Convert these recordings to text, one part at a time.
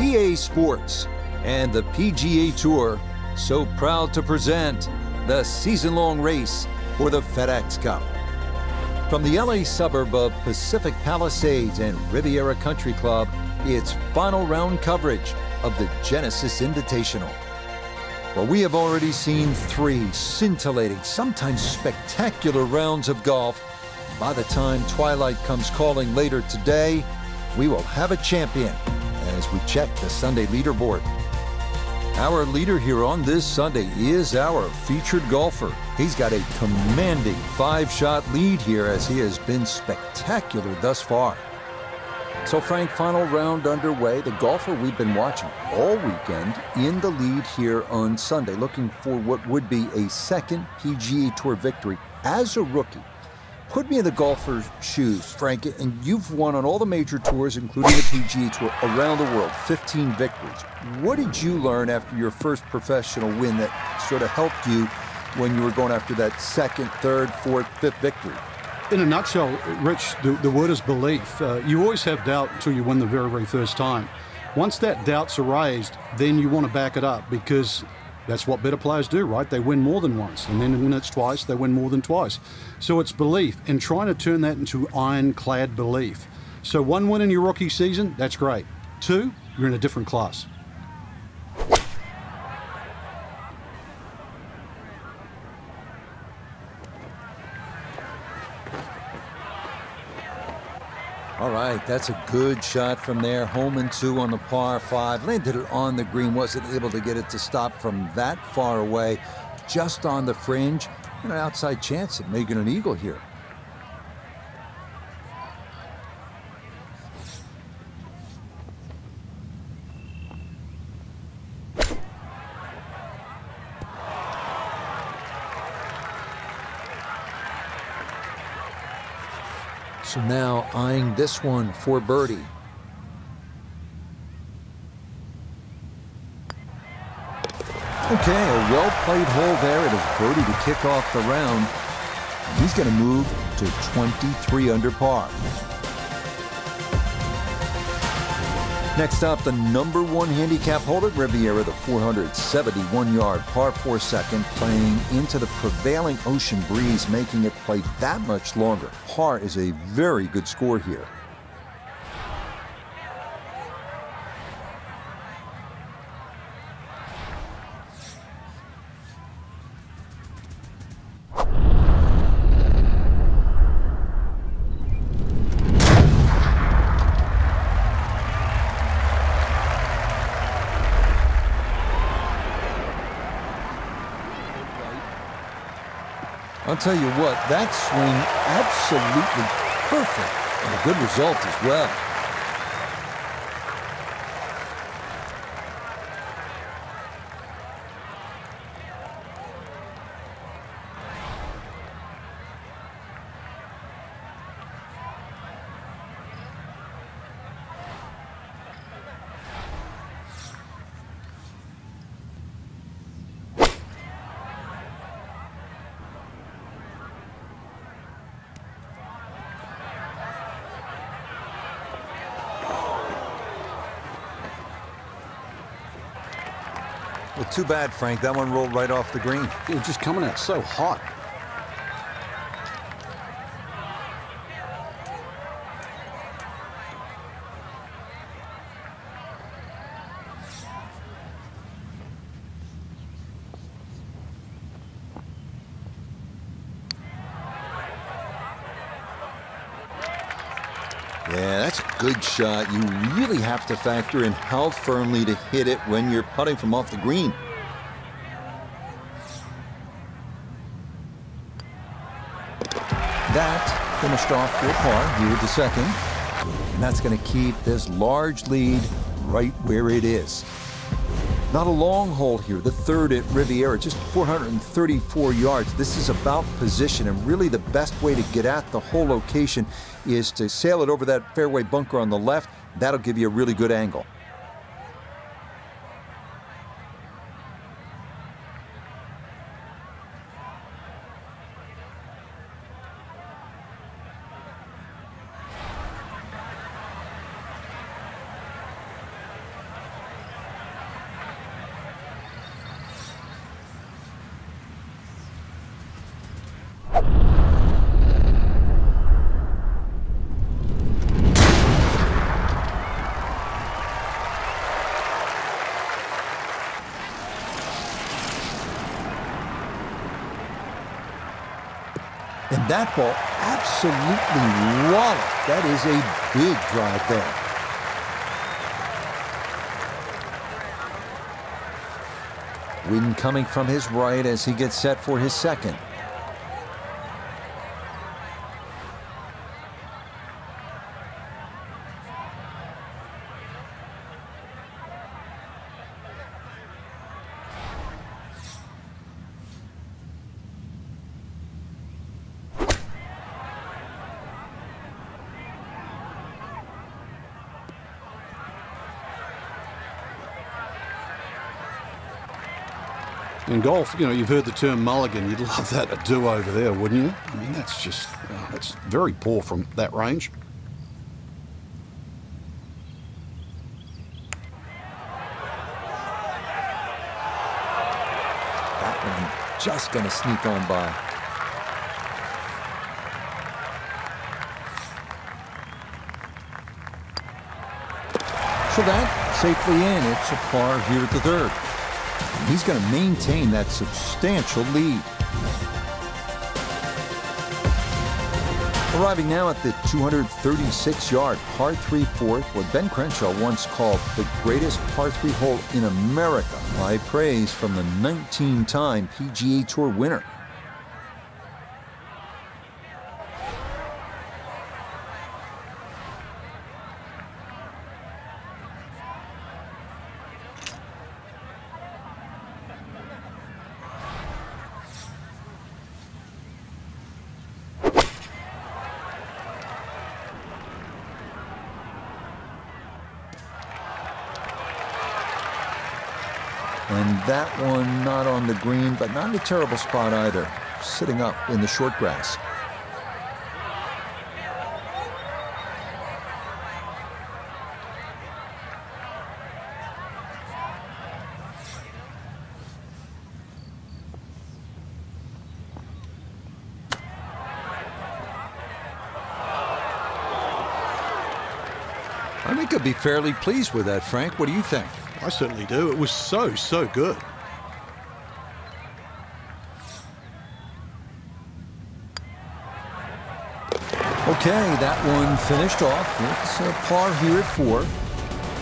EA Sports and the PGA Tour so proud to present the season-long race for the FedEx Cup. From the LA suburb of Pacific Palisades and Riviera Country Club, it's final round coverage of the Genesis Invitational. Well, we have already seen 3 scintillating, sometimes spectacular rounds of golf. By the time twilight comes calling later today, we will have a champion as we check the Sunday leaderboard. Our leader here on this Sunday is our featured golfer. He's got a commanding 5-shot lead here as he has been spectacular thus far. So Frank, final round underway. The golfer we've been watching all weekend in the lead here on Sunday, looking for what would be a second PGA Tour victory as a rookie. Put me in the golfer's shoes, Frank, and you've won on all the major tours, including the PGA Tour, around the world, 15 victories. What did you learn after your first professional win that sort of helped you when you were going after that second, third, fourth, fifth victory? In a nutshell, Rich, the word is belief. You always have doubt until you win the very, very first time. Once that doubt's erased, then you want to back it up, because that's what better players do, right? They win more than once, and then when it's twice, they win more than twice. So it's belief, and trying to turn that into ironclad belief. So 1 win in your rookie season, that's great. 2, you're in a different class. All right, that's a good shot from there. Home and 2 on the par 5. Landed it on the green, wasn't able to get it to stop from that far away. Just on the fringe, and an outside chance at making an eagle here. So now eyeing this one for birdie. Okay, a well-played hole there. It is birdie to kick off the round. And he's going to move to 23 under par. Next up, the #1 handicap holder, Riviera, the 471-yard par 4 second, playing into the prevailing ocean breeze, making it play that much longer. Par is a very good score here. I'll tell you what, that swing absolutely perfect, and a good result as well. Well, too bad, Frank. That one rolled right off the green. It was just coming out so hot. Yeah, that's a good shot. You really have to factor in how firmly to hit it when you're putting from off the green. That finished off for par here at the second. And that's going to keep this large lead right where it is. Not a long hole here, the third at Riviera, just 434 yards. This is about position, and really the best way to get at the whole location is to sail it over that fairway bunker on the left. That'll give you a really good angle. And that ball absolutely walloped. That is a big drive there. Wind coming from his right as he gets set for his second. In golf, you know, you've heard the term mulligan. You'd love that to do over there, wouldn't you? I mean, that's just, that's very poor from that range. That one just going to sneak on by. So that safely in. It's a par here at the third. He's going to maintain that substantial lead. Arriving now at the 236-yard par 3 fourth, what Ben Crenshaw once called the greatest par 3 hole in America. High praise from the 19-time PGA Tour winner. And that one not on the green, but not in a terrible spot either. Sitting up in the short grass. I think I'd be fairly pleased with that, Frank. What do you think? I certainly do. It was so good. Okay, that one finished off. It's a par here at 4,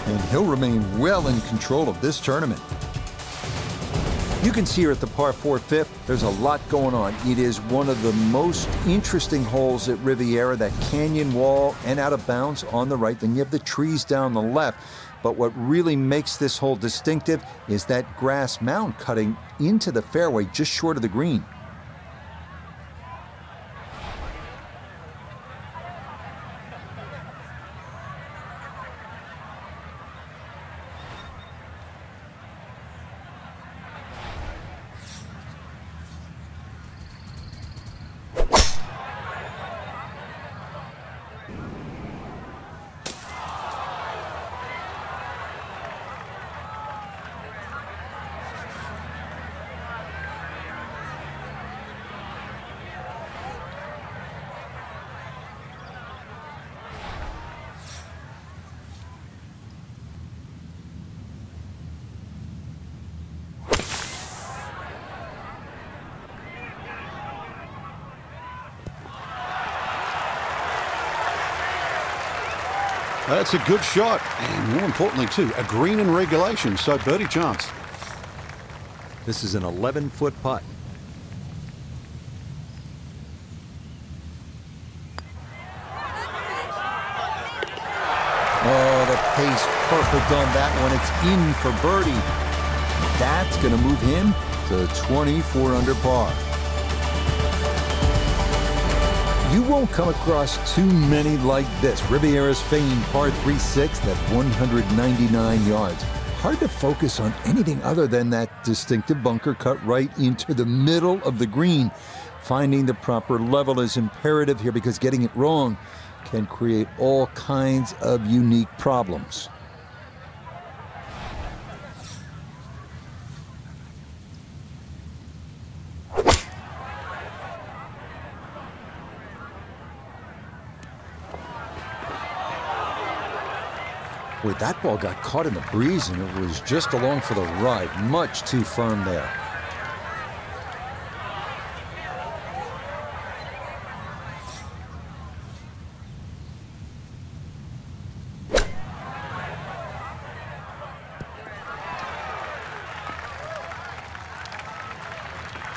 and he'll remain well in control of this tournament. You can see here at the par 4 fifth, there's a lot going on. It is one of the most interesting holes at Riviera, that canyon wall and out of bounds on the right. Then you have the trees down the left. But what really makes this hole distinctive is that grass mound cutting into the fairway just short of the green. That's a good shot, and more importantly, too, a green in regulation, so birdie chance. This is an 11-foot putt. Oh, the pace perfect on that one. It's in for birdie. That's going to move him to 24 under par. You won't come across too many like this. Riviera's famed par 3-6 at 199 yards. Hard to focus on anything other than that distinctive bunker cut right into the middle of the green. Finding the proper level is imperative here, because getting it wrong can create all kinds of unique problems. Boy, that ball got caught in the breeze, and it was just along for the ride. Much too firm there.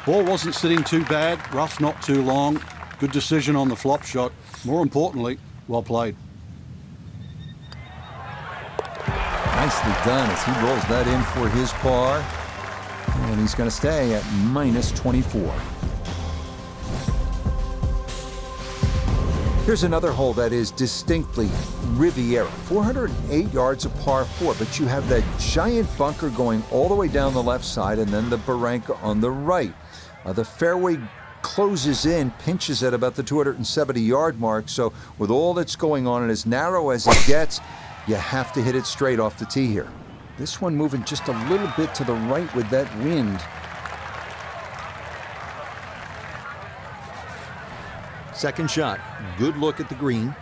Ball wasn't sitting too bad. Rough's not too long. Good decision on the flop shot. More importantly, well played. Nicely done as he rolls that in for his par. And he's going to stay at minus 24. Here's another hole that is distinctly Riviera. 408 yards of par 4, but you have that giant bunker going all the way down the left side and then the barranca on the right. The fairway closes in, pinches at about the 270-yard mark, so with all that's going on and as narrow as it gets, you have to hit it straight off the tee here. This one moving just a little bit to the right with that wind. Second shot, good look at the green.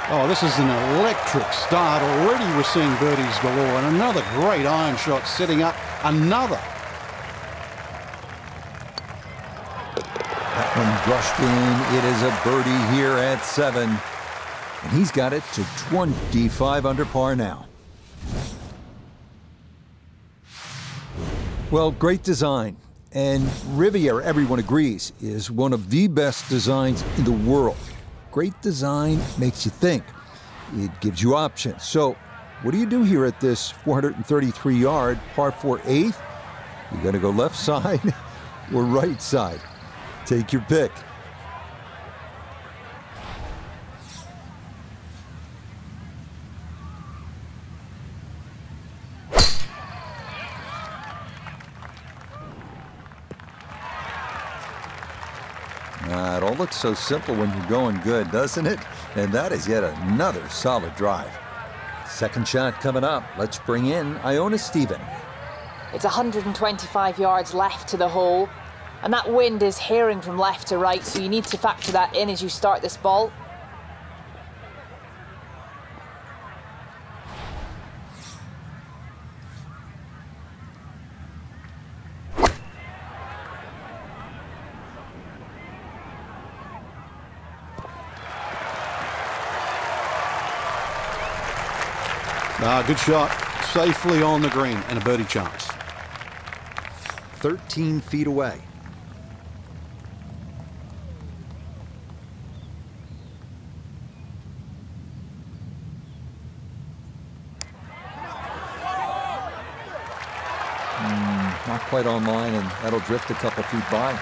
Oh, this is an electric start. Already we're seeing birdies galore. And another great iron shot setting up another. That one brushed in. It is a birdie here at 7. And he's got it to 25 under par now. Well, great design. And Riviera, everyone agrees, is one of the best designs in the world. Great design makes you think. It gives you options. So what do you do here at this 433-yard par 4 8th? You got to go left side or right side. Take your pick. It all looks so simple when you're going good, doesn't it? And that is yet another solid drive. Second shot coming up. Let's bring in Iona Stephen. It's 125 yards left to the hole, and that wind is herring from left to right, so you need to factor that in as you start this ball. Good shot. Safely on the green and a birdie chance. 13 feet away. Not quite on line, and that'll drift a couple feet by.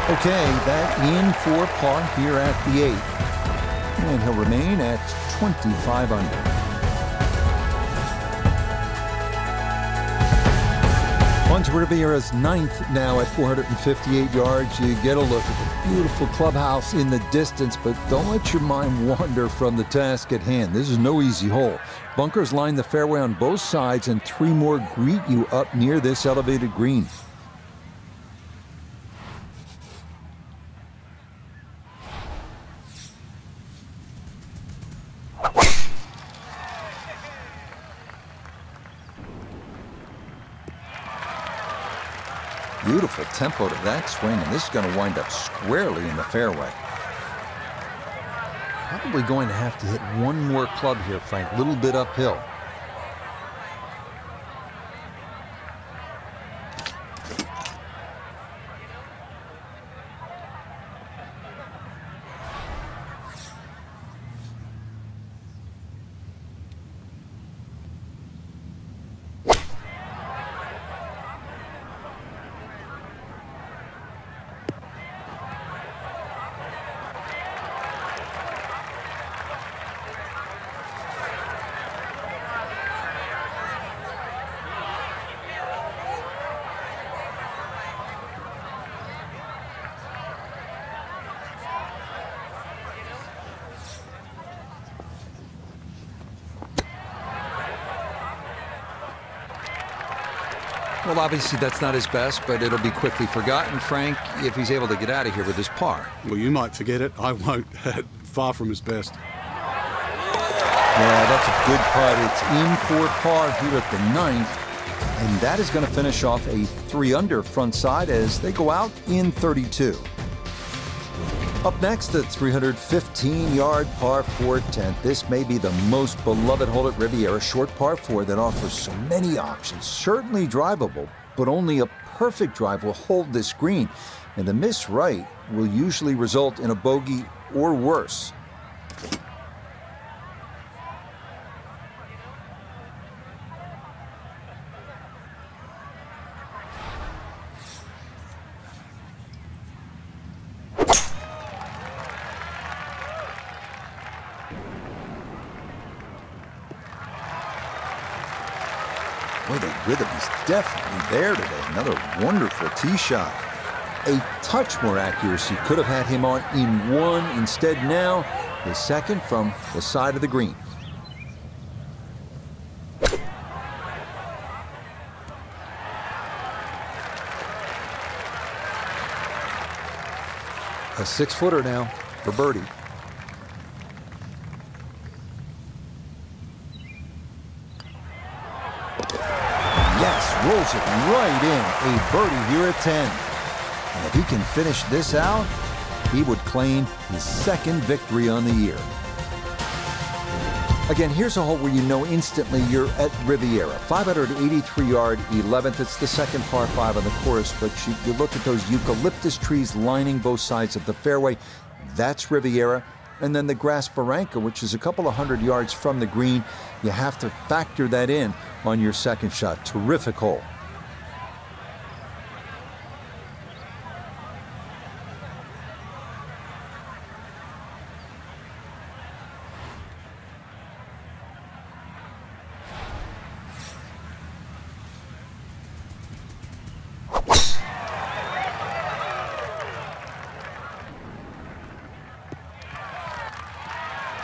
Okay, that in for par here at the 8th. And he'll remain at 25 under. On to Riviera's 9th now at 458 yards. You get a look at the beautiful clubhouse in the distance, but don't let your mind wander from the task at hand. This is no easy hole. Bunkers line the fairway on both sides, and 3 more greet you up near this elevated green. Beautiful tempo to that swing, and this is going to wind up squarely in the fairway. Probably going to have to hit one more club here, Frank. A little bit uphill. Well, obviously that's not his best, but it'll be quickly forgotten, Frank, if he's able to get out of here with his par. Well, you might forget it. I won't. Far from his best. Yeah, that's a good putt. It's in for par here at the 9th. And that is going to finish off a 3-under front side as they go out in 32. Up next, the 315-yard par 4 10th. This may be the most beloved hole at Riviera, short par 4 that offers so many options. Certainly drivable, but only a perfect drive will hold this green. And the miss right will usually result in a bogey or worse. Boy, the rhythm is definitely there today. Another wonderful tee shot. A touch more accuracy could have had him on in 1. Instead now, the second from the side of the green. A 6-footer now for birdie. Rolls it right in. A birdie here at 10. And if he can finish this out, he would claim his 2nd victory on the year. Again, here's a hole where you know instantly you're at Riviera. 583-yard 11th. It's the 2nd par 5 on the course, but you look at those eucalyptus trees lining both sides of the fairway. That's Riviera. And then the grass barranca, which is a couple of 100 yards from the green. You have to factor that in on your second shot. Terrific hole.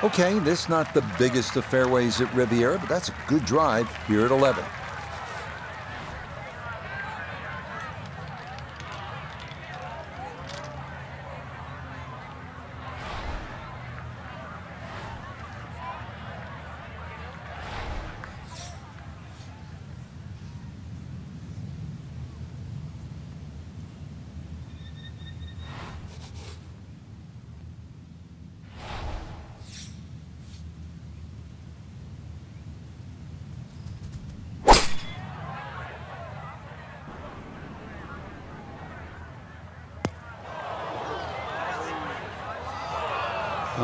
Okay, this is not the biggest of fairways at Riviera, but that's a good drive here at 11.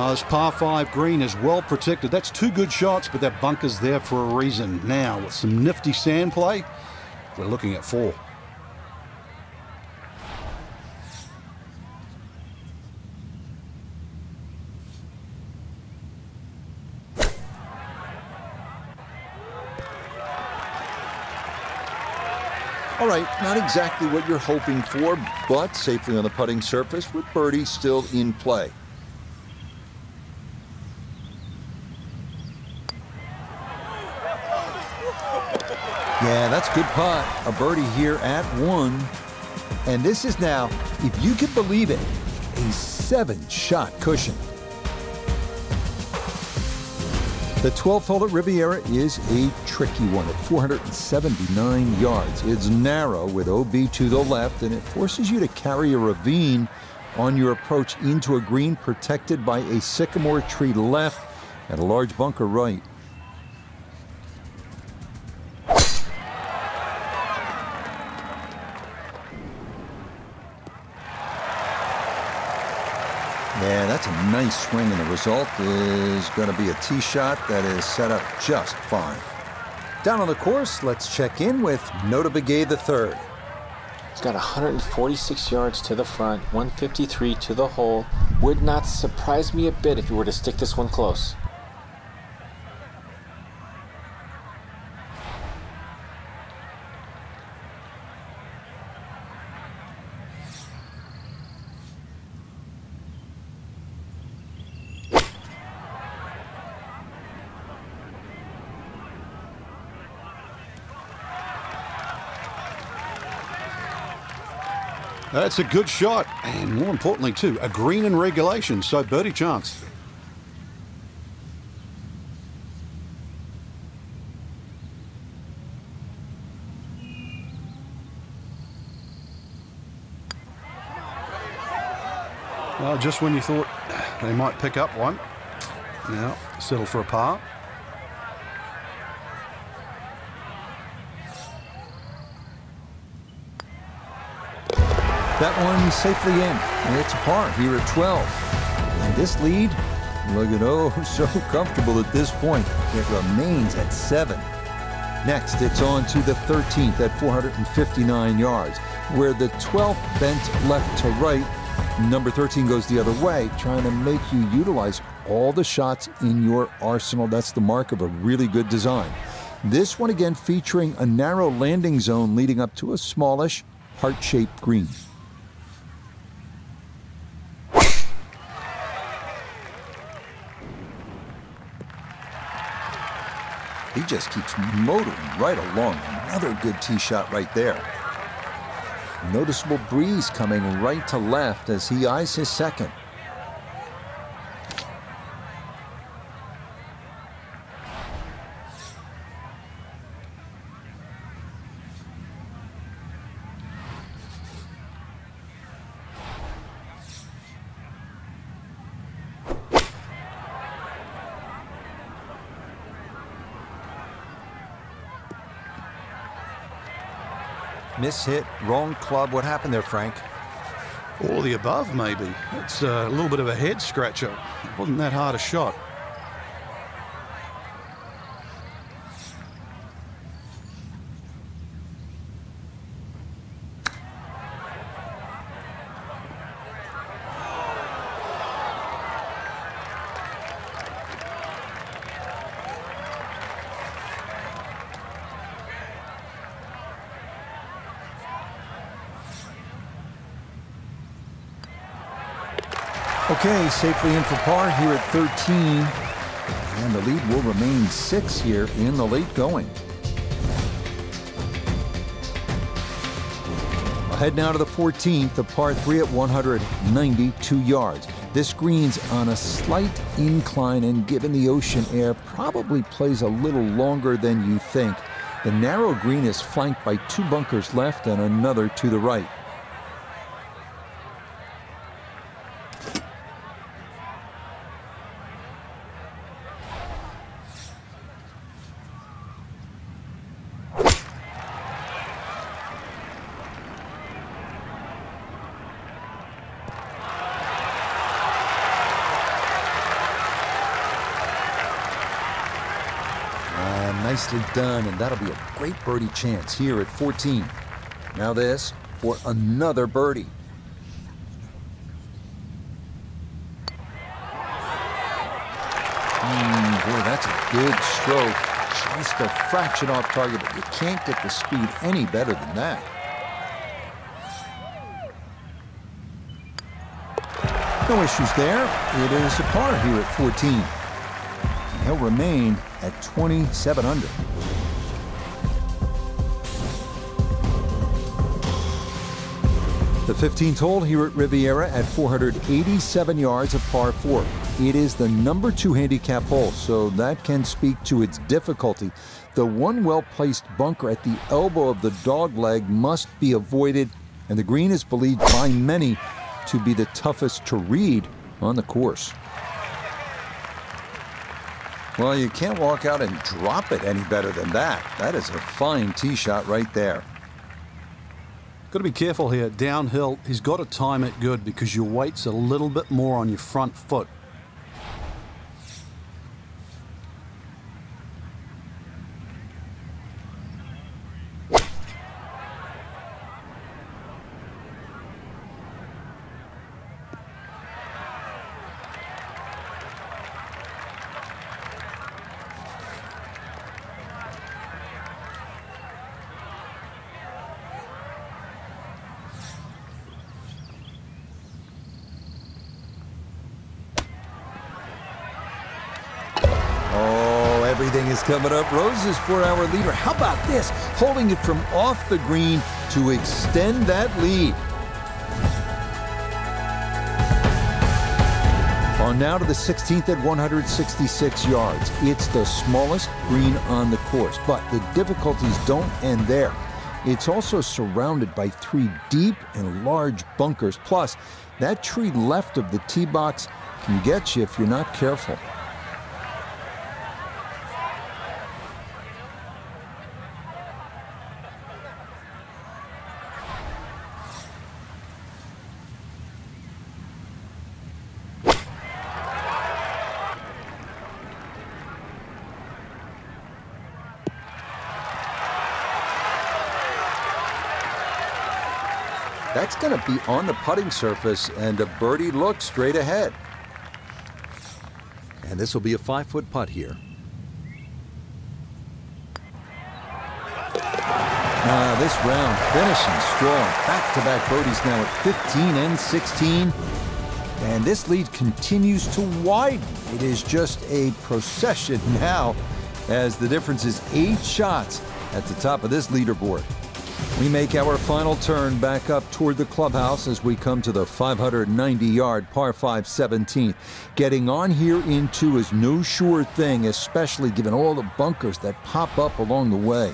This par 5 green is well protected. That's 2 good shots, but that bunker's there for a reason. Now, with some nifty sand play, we're looking at 4. All right, not exactly what you're hoping for, but safely on the putting surface with birdie still in play. Yeah, that's a good putt. A birdie here at 1. And this is now, if you can believe it, a 7-shot cushion. The 12th hole at Riviera is a tricky one at 479 yards. It's narrow with OB to the left, and it forces you to carry a ravine on your approach into a green protected by a sycamore tree left and a large bunker right. Yeah, that's a nice swing, and the result is going to be a tee shot that is set up just fine. Down on the course, let's check in with Nota Begay III. He's got 146 yards to the front, 153 to the hole. Would not surprise me a bit if he were to stick this one close. That's a good shot, and more importantly too, a green in regulation, so birdie chance. Well, just when you thought they might pick up one, now settle for a par. That one safely in, and it's a par here at 12. And this lead, looking oh so comfortable at this point. It remains at 7. Next, it's on to the 13th at 459 yards, where the 12th bent left to right. Number 13 goes the other way, trying to make you utilize all the shots in your arsenal. That's the mark of a really good design. This one again featuring a narrow landing zone leading up to a smallish, heart-shaped green. He just keeps motoring right along. Another good tee shot right there. Noticeable breeze coming right to left as he eyes his second. Miss hit, wrong club. What happened there, Frank? All the above, maybe. It's a little bit of a head scratcher. It wasn't that hard a shot. Okay, safely in for par here at 13. And the lead will remain 6 here in the late going. Head now to the 14th, the par 3 at 192 yards. This green's on a slight incline, and given the ocean air, probably plays a little longer than you think. The narrow green is flanked by 2 bunkers left and another to the right. Nicely done, and that'll be a great birdie chance here at 14. Now this for another birdie. Boy, that's a good stroke. Just a fraction off target, but you can't get the speed any better than that. No issues there. It is a par here at 14. He'll remain at 27 under. The 15th hole here at Riviera at 487 yards of par 4. It is the number 2 handicap hole, so that can speak to its difficulty. The one well-placed bunker at the elbow of the dogleg must be avoided, and the green is believed by many to be the toughest to read on the course. Well, you can't walk out and drop it any better than that. That is a fine tee shot right there. Got to be careful here. Downhill, he's got to time it good because your weight's a little bit more on your front foot. Everything is coming up roses for our leader. How about this? Holding it from off the green to extend that lead. On now to the 16th at 166 yards. It's the smallest green on the course, but the difficulties don't end there. It's also surrounded by 3 deep and large bunkers. Plus, that tree left of the tee box can get you if you're not careful. That's going to be on the putting surface, and a birdie look straight ahead. And this will be a 5-foot putt here. This round finishing strong. Back-to-back birdies now at 15 and 16. And this lead continues to widen. It is just a procession now, as the difference is 8 shots at the top of this leaderboard. We make our final turn back up toward the clubhouse as we come to the 590-yard par 5 17th. Getting on here in 2 is no sure thing, especially given all the bunkers that pop up along the way.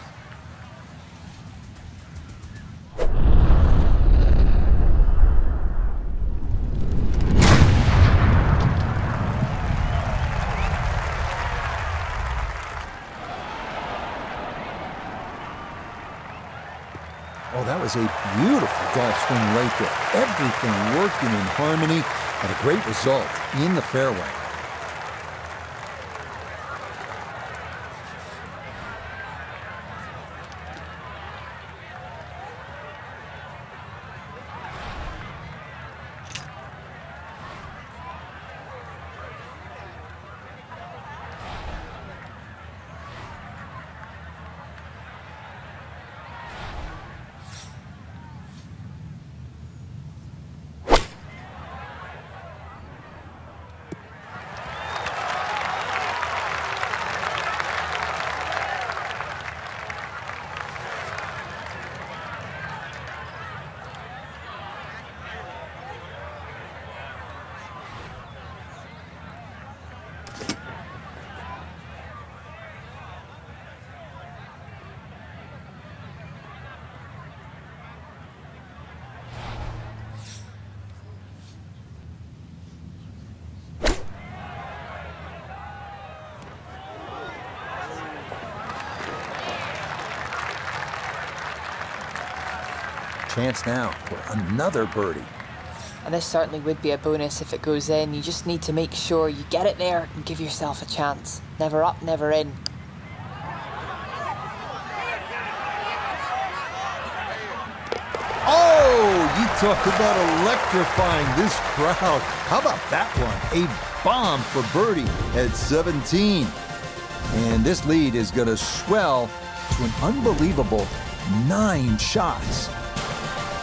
Oh, that was a beautiful golf swing right there. Everything working in harmony and a great result in the fairway. Chance now for another birdie. And this certainly would be a bonus if it goes in. You just need to make sure you get it there and give yourself a chance. Never up, never in. Oh, you talk about electrifying this crowd. How about that one? A bomb for birdie at 17. And this lead is going to swell to an unbelievable 9 shots.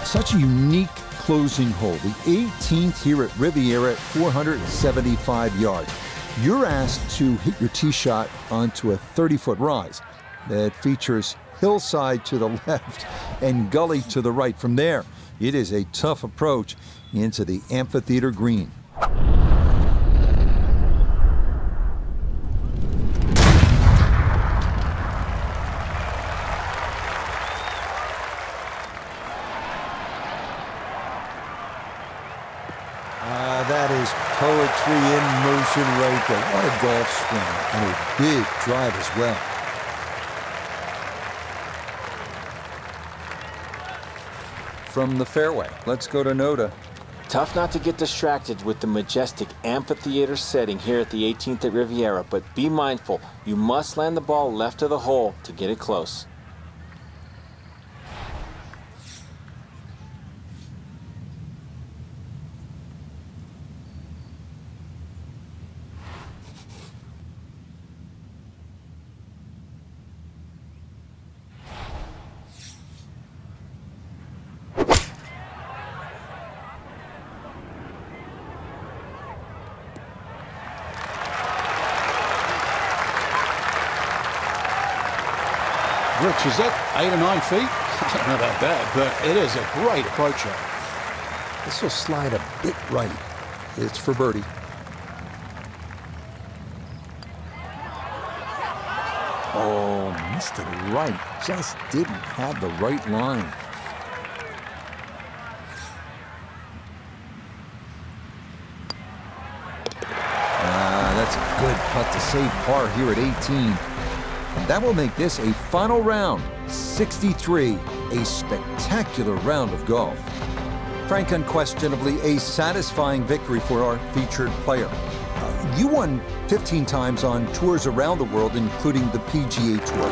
Such a unique closing hole, the 18th here at Riviera at 475 yards. You're asked to hit your tee shot onto a 30-foot rise that features hillside to the left and gully to the right. From there, it is a tough approach into the amphitheater green. That is poetry in motion right there. What a golf swing, and a big drive as well. From the fairway, let's go to Noda. Tough not to get distracted with the majestic amphitheater setting here at the 18th at Riviera, but be mindful, you must land the ball left of the hole to get it close. Rich, is that 8 or 9 feet? I don't know about that, but it is a great approach shot. This will slide a bit right. It's for birdie. Oh, missed it right. Just didn't have the right line. That's a good putt to save par here at 18. And that will make this a final round, 63, a spectacular round of golf. Frank, unquestionably a satisfying victory for our featured player. You won 15 times on tours around the world, including the PGA Tour.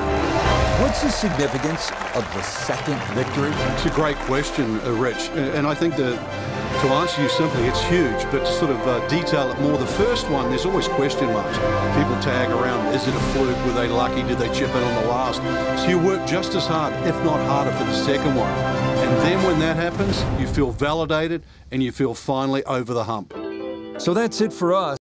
What's the significance of the second victory? It's a great question, Rich, and I think that to answer you simply, it's huge, but to sort of detail it more, the first one, there's always question marks. People tag around, is it a fluke? Were they lucky? Did they chip in on the last? So you work just as hard, if not harder, for the second one. And then when that happens, you feel validated and you feel finally over the hump. So that's it for us.